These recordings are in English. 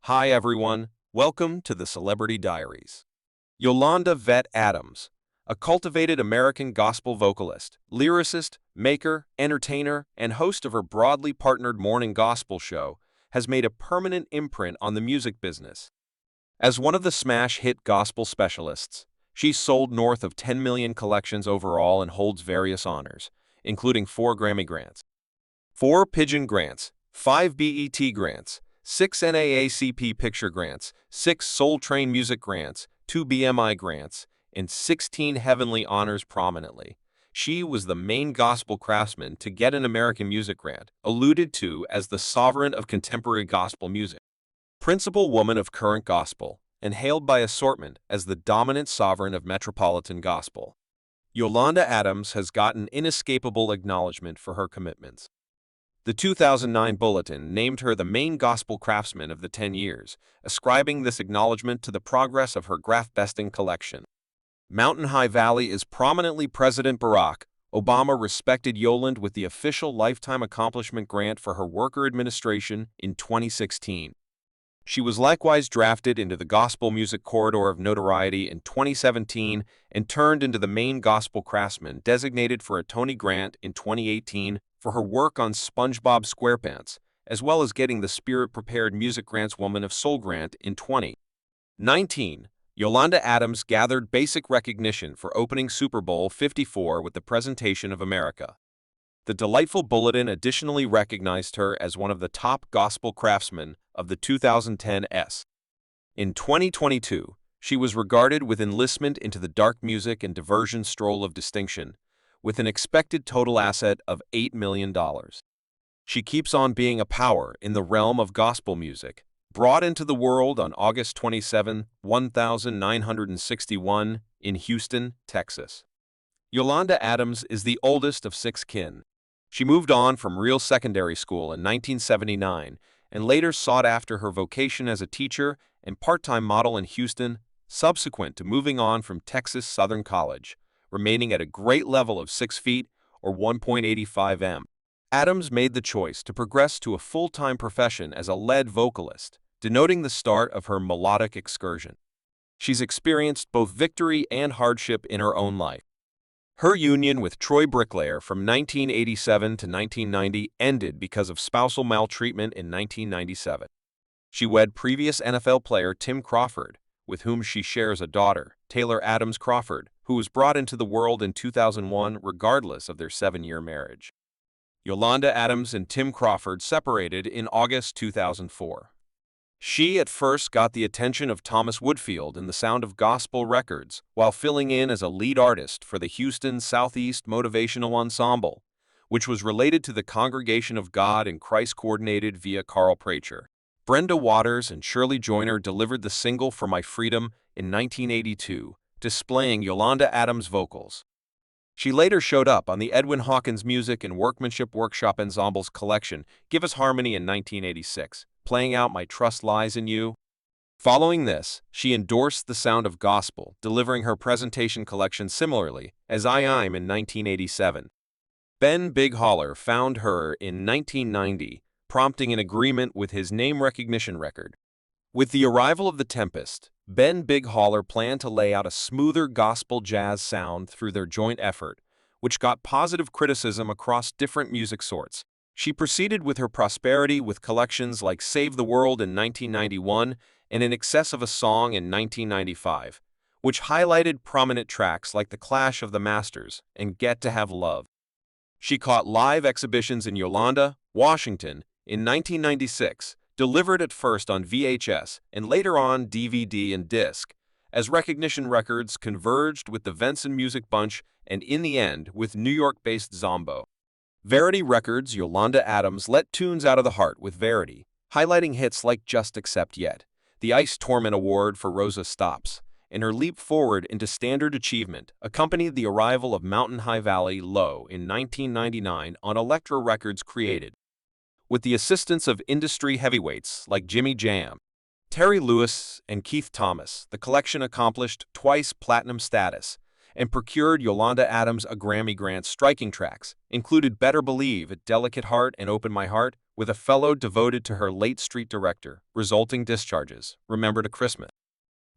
Hi everyone, welcome to the Celebrity Diaries. Yolanda Vet Adams, a cultivated American gospel vocalist, lyricist, maker, entertainer, and host of her broadly partnered morning gospel show, has made a permanent imprint on the music business. As one of the smash hit gospel specialists, she's sold north of 10 million collections overall and holds various honors, including 4 Grammy grants, 4 Pigeon grants, 5 BET grants, 6 NAACP Picture grants, 6 Soul Train Music grants, 2 BMI grants, and 16 Heavenly honors prominently. She was the main gospel craftsman to get an American Music grant, alluded to as the sovereign of contemporary gospel music. Principal woman of current gospel, and hailed by assortment as the dominant sovereign of metropolitan gospel. Yolanda Adams has gotten inescapable acknowledgement for her commitments. The 2009 Bulletin named her the main gospel craftsman of the 10 years, ascribing this acknowledgement to the progress of her graph-besting collection. Mountain High Valley is prominently President Barack Obama respected Yolanda with the official Lifetime Accomplishment Grant for her worker administration in 2016. She was likewise drafted into the Gospel Music Corridor of Notoriety in 2017 and turned into the main gospel craftsman designated for a Tony Grant in 2018 for her work on SpongeBob SquarePants, as well as getting the Spirit Prepared Music Grants Woman of Soul Grant in 2019. Yolanda Adams gathered basic recognition for opening Super Bowl 54 with the presentation of America. The delightful bulletin additionally recognized her as one of the top gospel craftsmen of the 2010s. In 2022, she was regarded with enlistment into the dark music and diversion stroll of distinction, with an expected total asset of $8 million. She keeps on being a power in the realm of gospel music, brought into the world on August 27, 1961, in Houston, Texas. Yolanda Adams is the oldest of 6 kin. She moved on from Real Secondary School in 1979 and later sought after her vocation as a teacher and part-time model in Houston, subsequent to moving on from Texas Southern College, remaining at a great level of 6 feet or 1.85 m. Adams made the choice to progress to a full-time profession as a lead vocalist, denoting the start of her melodic excursion. She's experienced both victory and hardship in her own life. Her union with Troy Bricklayer from 1987 to 1990 ended because of spousal maltreatment in 1997. She wed previous NFL player Tim Crawford, with whom she shares a daughter, Taylor Adams Crawford, who was brought into the world in 2001 regardless of their 7-year marriage. Yolanda Adams and Tim Crawford separated in August 2004. She at first got the attention of Thomas Woodfield in the Sound of Gospel Records while filling in as a lead artist for the Houston Southeast Motivational Ensemble, which was related to the Congregation of God in Christ coordinated via Carl Pracher. Brenda Waters and Shirley Joyner delivered the single For My Freedom in 1982, displaying Yolanda Adams' vocals. She later showed up on the Edwin Hawkins Music and Workmanship Workshop Ensemble's collection Give Us Harmony in 1986, playing out My Trust Lies in You. Following this, she endorsed the sound of gospel, delivering her presentation collection similarly as I'm in 1987. Ben Big Holler found her in 1990, prompting an agreement with his name recognition record. With the arrival of The Tempest, Ben Big Holler planned to lay out a smoother gospel jazz sound through their joint effort, which got positive criticism across different music sorts. She proceeded with her prosperity with collections like Save the World in 1991 and In Excess of a Song in 1995, which highlighted prominent tracks like The Clash of the Masters and Get to Have Love. She caught live exhibitions in Yolanda, Washington, in 1996, delivered at first on VHS and later on DVD and disc, as Recognition Records converged with the Venson Music Bunch and in the end with New York-based Zombo. Verity Records' Yolanda Adams let tunes out of the heart with Verity, highlighting hits like Just Accept Yet, the Ice Torment Award for Rosa Stops, and her leap forward into standard achievement accompanied the arrival of Mountain High Valley Low in 1999 on Elektra Records Created. With the assistance of industry heavyweights like Jimmy Jam, Terry Lewis, and Keith Thomas, the collection accomplished twice platinum status and procured Yolanda Adams a Grammy grant. Striking tracks included Better Believe, A Delicate Heart, and Open My Heart, with a fellow devoted to her late street director, resulting discharges, Remember to Christmas.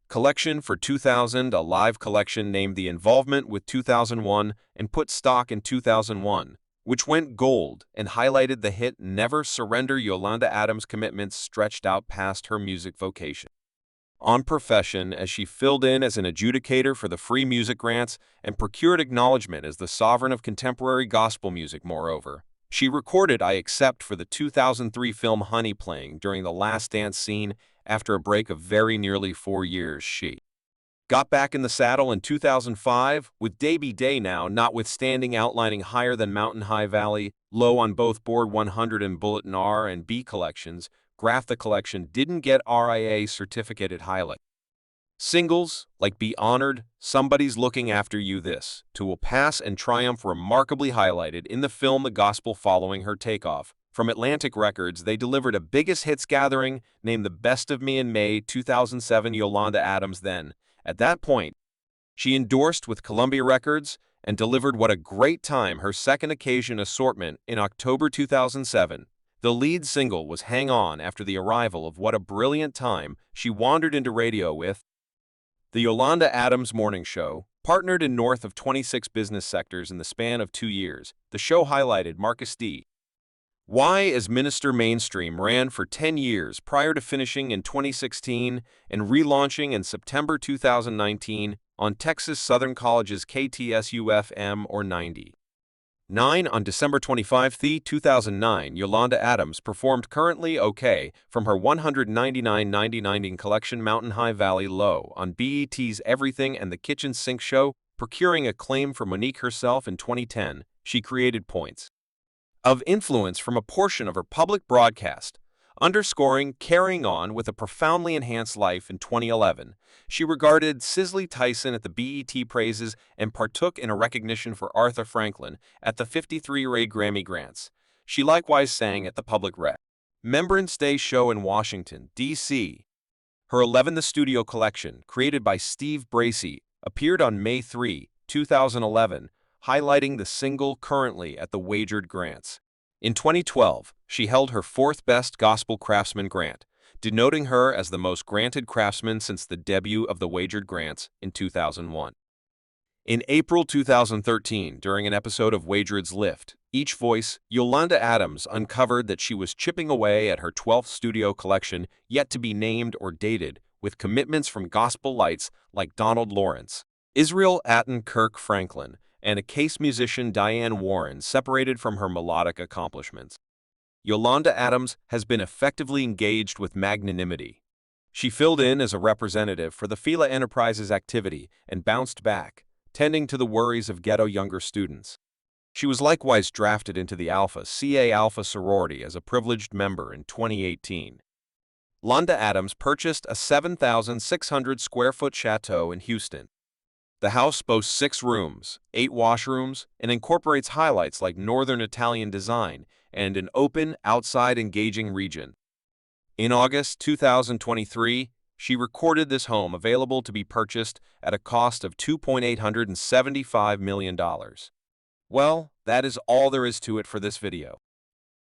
Collection for 2000, a live collection named The Involvement with 2001 and Put Stock in 2001, which went gold and highlighted the hit Never Surrender. Yolanda Adams' commitments stretched out past her music vocation. On profession, as she filled in as an adjudicator for the free music grants and procured acknowledgement as the sovereign of contemporary gospel music. Moreover, she recorded I Accept for the 2003 film Honey, playing during the Last Dance scene after a break of very nearly 4 years. She got back in the saddle in 2005 with Davey Day Now Notwithstanding, outlining Higher Than Mountain High Valley, low on both Board 100 and Bulletin R and B collections. Graph the collection didn't get RIA certificate at highlight. Singles like Be Honored, Somebody's Looking After You, This Too Will Pass, and Triumph remarkably highlighted in the film The Gospel. Following her takeoff from Atlantic Records, they delivered a biggest hits gathering named The Best of Me in May 2007. Yolanda Adams then, at that point, she endorsed with Columbia Records and delivered What a Great Time, her second occasion assortment, in October 2007. The lead single was Hang On. After the arrival of What a Brilliant Time, she wandered into radio with The Yolanda Adams Morning Show, partnered in north of 26 business sectors in the span of 2 years. The show highlighted Marcus D. Y as Minister Mainstream, ran for 10 years prior to finishing in 2016 and relaunching in September 2019 on Texas Southern College's KTSU-FM or 90.9 on December 25, 2009. Yolanda Adams performed Currently OK from her 199.99 collection Mountain High Valley Low on BET's Everything and the Kitchen Sink Show, procuring acclaim for Monique herself in 2010. She created points of influence from a portion of her public broadcast, underscoring carrying on with a profoundly enhanced life. In 2011, she regarded Cicely Tyson at the BET Praises and partook in a recognition for Arthur Franklin at the 53 Ray Grammy Grants. She likewise sang at the Public Remembrance Day show in Washington, D.C. Her 11 The Studio Collection, created by Steve Bracey, appeared on May 3, 2011, highlighting the single Currently at the Wagered Grants. In 2012, she held her 4th Best Gospel Craftsman grant, denoting her as the most granted craftsman since the debut of the Wagered Grants in 2001. In April 2013, during an episode of Wagered's Lift, Each Voice, Yolanda Adams uncovered that she was chipping away at her 12th studio collection, yet to be named or dated, with commitments from gospel lights like Donald Lawrence, Israel Atten Kirk Franklin, and a case musician Diane Warren, separated from her melodic accomplishments. Yolanda Adams has been effectively engaged with magnanimity. She filled in as a representative for the Fila Enterprises activity and bounced back, tending to the worries of ghetto younger students. She was likewise drafted into the Alpha Ca Alpha sorority as a privileged member in 2018. Yolanda Adams purchased a 7,600 square foot chateau in Houston. The house boasts 6 rooms, 8 washrooms, and incorporates highlights like Northern Italian design and an open, outside engaging region. In August 2023, she recorded this home available to be purchased at a cost of $2.875 million. Well, that is all there is to it for this video.